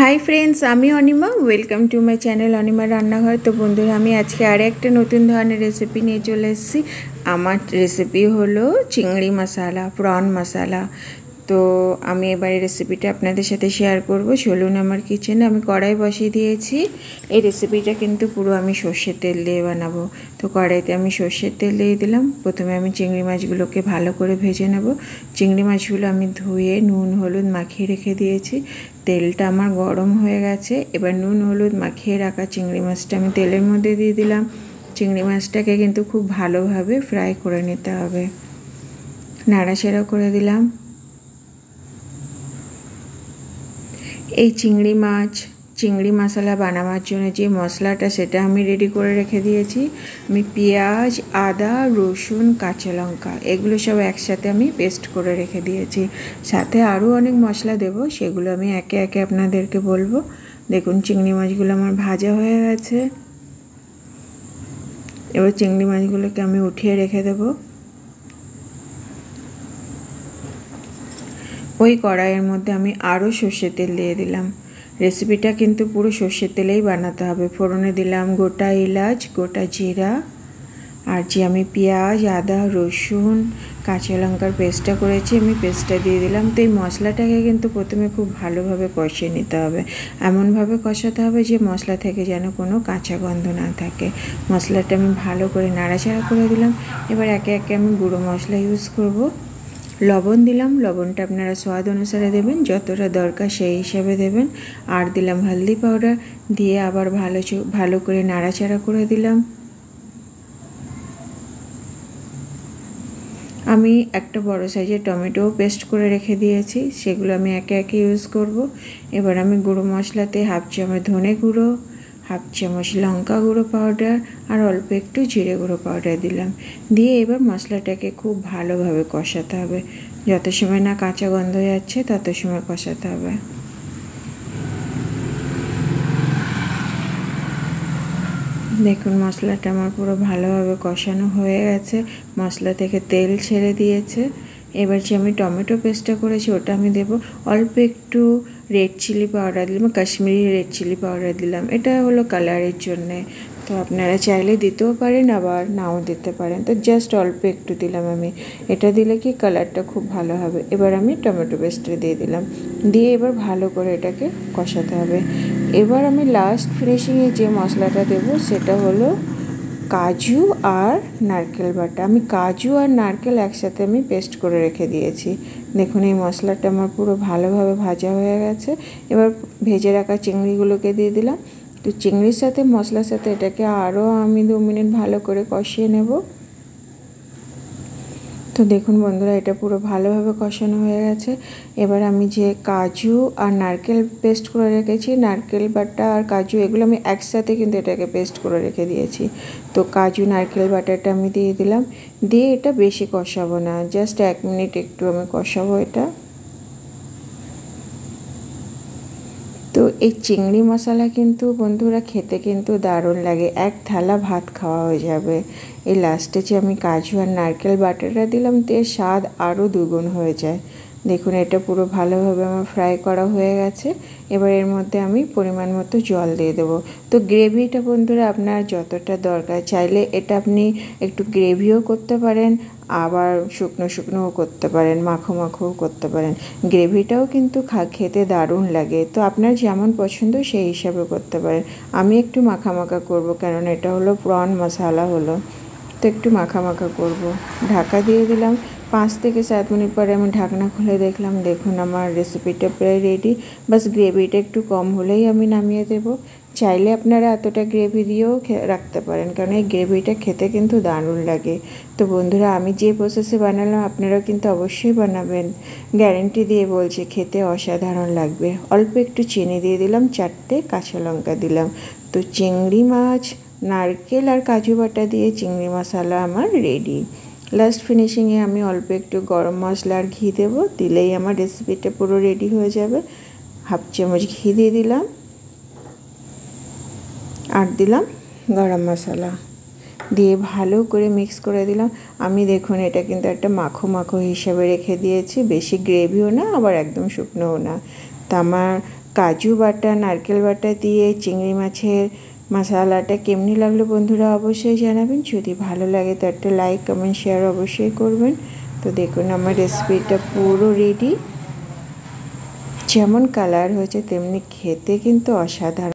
Hi friends आमी अनिमा welcome to my channel अनिमा रान्नाघर। तो बंधुरा आमी आज के आर एक नतून धरनेर रेसिपि निये चले एसेछि। आमार रेसिपि हलो चिंगड़ी मसाला प्रन मसाला। तो आमी एबारे रेसिपिटा आपनादेर साथे शेयर करब। चलुन आमार किचेने आमी कड़ाई बसिए दिएछि। এই रेसिपिटा किन्तु पुरो आमी सर्षेर तेल दिए बानाबो। तो कड़ाईते आमी सर्षेर तेल दिए दिलाम। प्रथमे आमी चिंगड़ी माछगुलोके भालो करे भेजे नेब। चिंगड़ी माछगुलो आमी धुए नुन हलुद माखिए रेखे दिएछि। तेलटा आमार गरम हये गेछे। एबार नुन हलुद माखिए राखा चिंगड़ी माछटा आमी तेलेर मধ্যে दिए दिलाम। चिंगड़ी माछटाके किन्तु खूब भालोभाবে फ्राई करे निते हबे। नाड़ाचाड़ा करे दिलाम। এই চিংড়ি মাছ চিংড়ি মশলা বানাবার জন্য যে মশলাটা সেটা আমি রেডি করে রেখে দিয়েছি। আমি পেঁয়াজ আদা রসুন কাঁচা লঙ্কা এগুলো সব একসাথে আমি পেস্ট করে রেখে দিয়েছি। সাথে আরও অনেক মশলা দেব, সেগুলো আমি একে একে আপনাদেরকে বলবো। দেখুন চিংড়ি মাছগুলো আমার ভাজা হয়ে গেছে। এবার চিংড়ি মাছগুলোকে আমি উঠিয়ে রেখে দেবো। ওই কড়াইয়ের মধ্যে আমি আরও সর্ষের তেল দিয়ে দিলাম। রেসিপিটা কিন্তু পুরো সর্ষের তেলেই বানাতে হবে। ফোড়নে দিলাম গোটা এলাচ গোটা জিরা আর যে আমি পেঁয়াজ আদা রসুন কাঁচা লঙ্কার পেস্টটা করেছি আমি পেস্টটা দিয়ে দিলাম। তো এই মশলাটাকে কিন্তু প্রথমে খুব ভালোভাবে কষিয়ে নিতে হবে। এমনভাবে কষাতে হবে যে মশলা থেকে যেন কোনো কাঁচা গন্ধ না থাকে। মশলাটা আমি ভালো করে নাড়াচাড়া করে দিলাম। এবার একে একে আমি গুঁড়ো মশলা ইউজ করব। লবণ দিলাম, লবণটা আপনারা স্বাদ অনুসারে দেবেন, যতটা দরকার সেই হিসাবে দেবেন। আর দিলাম হলদি পাউডার, দিয়ে আবার ভালো করে নাড়াচাড়া করে দিলাম। আমি একটা বড় সাইজের টমেটো পেস্ট করে রেখে দিয়েছি, সেগুলো আমি একে একে ইউজ করব। এবার আমি গুঁড়ো মশলাতে হাফ চামচ ধনে গুঁড়ো হাফ চামচ লঙ্কা গুঁড়ো পাউডার আর অল্প একটু জিরে গুঁড়ো পাউডার দিলাম। দিয়ে এবার মশলাটাকে খুব ভালোভাবে কষাতে হবে। যত সময় না কাঁচা গন্ধ যাচ্ছে তত সময় কষাতে হবে। দেখুন মশলাটা আমার পুরো ভালোভাবে কষানো হয়ে গেছে, মশলা থেকে তেল ছেড়ে দিয়েছে। এবার যে আমি টমেটো পেস্টটা করেছি ওটা আমি দেব। অল্প একটু রেড চিলি পাউডার দিলাম, কাশ্মীরি রেড চিলি পাউডার দিলাম। এটা হলো কালারের জন্যে, তো আপনারা চাইলে দিতেও পারেন আবার নাও দিতে পারেন। তো জাস্ট অল্প একটু দিলাম আমি। এটা দিলে কি কালারটা খুব ভালো হবে। এবার আমি টমেটো পেস্টটা দিয়ে দিলাম। দিয়ে এবার ভালো করে এটাকে কষাতে হবে। এবার আমি লাস্ট ফিনিশিংয়ে যে মশলাটা দেব সেটা হলো কাজু আর নারকেল বাটা। আমি কাজু আর নারকেল একসাথে আমি পেস্ট করে রেখে দিয়েছি। দেখুন এই মশলাটা আমার পুরো ভালোভাবে ভাজা হয়ে গেছে। এবার ভেজে রাখা চিংড়িগুলোকে দিয়ে দিলাম। তো চিংড়ির সাথে মশলার সাথে এটাকে আরও আমি 2 মিনিট ভালো করে কষিয়ে নেব। তো দেখুন বন্ধুরা এটা পুরো ভালোভাবে কষানো হয়ে গেছে। এবার আমি যে কাজু আর নারকেল পেস্ট করে রেখেছি, নারকেল বাটা আর কাজু এগুলো আমি একসাথে কিন্তু এটাকে পেস্ট করে রেখে দিয়েছি। তো কাজু নারকেল বাটাটা আমি দিয়ে দিলাম। দিয়ে এটা বেশি কষাবো না, জাস্ট 1 মিনিট একটু আমি কষাবো এটা। তো এই চিংড়ি মশলা কিন্তু বন্ধুরা খেতে কিন্তু দারুণ লাগে, এক থালা ভাত খাওয়া হয়ে যাবে। এই লাস্টে যে আমি কাজু আর নারকেল বাটাটা দিলাম তো এর স্বাদ আরও দ্বিগুণ হয়ে যায়। দেখুন এটা পুরো ভালোভাবে আমার ফ্রাই করা হয়ে গেছে। এবার এর মধ্যে আমি পরিমাণ মতো জল দিয়ে দেবো। তো গ্রেভিটা বন্ধুরা আপনার যতটা দরকার, চাইলে এটা আপনি একটু গ্রেভিও করতে পারেন আবার শুকনো শুকনোও করতে পারেন, মাখো মাখোও করতে পারেন। গ্রেভিটাও কিন্তু খেতে দারুণ লাগে। তো আপনার যেমন পছন্দ সেই হিসাবে করতে পারেন। আমি একটু মাখা মাখা করবো, কারণ এটা হলো প্রন মশলা হলো, তো একটু মাখা মাখা করব। ঢাকা দিয়ে দিলাম। 5 থেকে 7 মিনিট পরে আমি ঢাকনা খুলে দেখলাম। দেখুন আমার রেসিপিটা প্রায় রেডি। বাস গ্রেভিটা একটু কম হলেই আমি নামিয়ে দেব। চাইলে আপনারা এতটা গ্রেভি দিয়েও রাখতে পারেন, কারণ এই গ্রেভিটা খেতে কিন্তু দারুণ লাগে। তো বন্ধুরা আমি যে প্রসেসে বানালাম আপনারাও কিন্তু অবশ্যই বানাবেন, গ্যারেন্টি দিয়ে বলছি খেতে অসাধারণ লাগবে। অল্প একটু চিনি দিয়ে দিলাম, 4টে কাঁচা লঙ্কা দিলাম। তো চিংড়ি মাছ নারকেল আর কাজু বাটা দিয়ে চিংড়ি মশলা আমার রেডি। লাস্ট ফিনিশিংয়ে আমি অল্প একটু গরম মশলা আর ঘি দেবো, দিলেই আমার রেসিপিটা পুরো রেডি হয়ে যাবে। হাফ চামচ ঘি দিয়ে দিলাম আর দিলাম গরম মশলা, দিয়ে ভালো করে মিক্স করে দিলাম। আমি দেখুন এটা কিন্তু একটা মাখো মাখো হিসাবে রেখে দিয়েছি, বেশি গ্রেভিও না আবার একদম শুকনোও না। তা আমার কাজু বাটা নারকেল বাটা দিয়ে চিংড়ি মাছের মশলাটা কেমনি লাগলো বন্ধুরা অবশ্যই জানাবেন। যদি ভালো লাগে তো একটা লাইক কমেন্ট শেয়ার অবশ্যই করবেন। তো দেখুন আমার রেসিপিটা পুরো রেডি। যেমন কালার হয়েছে তেমনি খেতে কিন্তু অসাধারণ।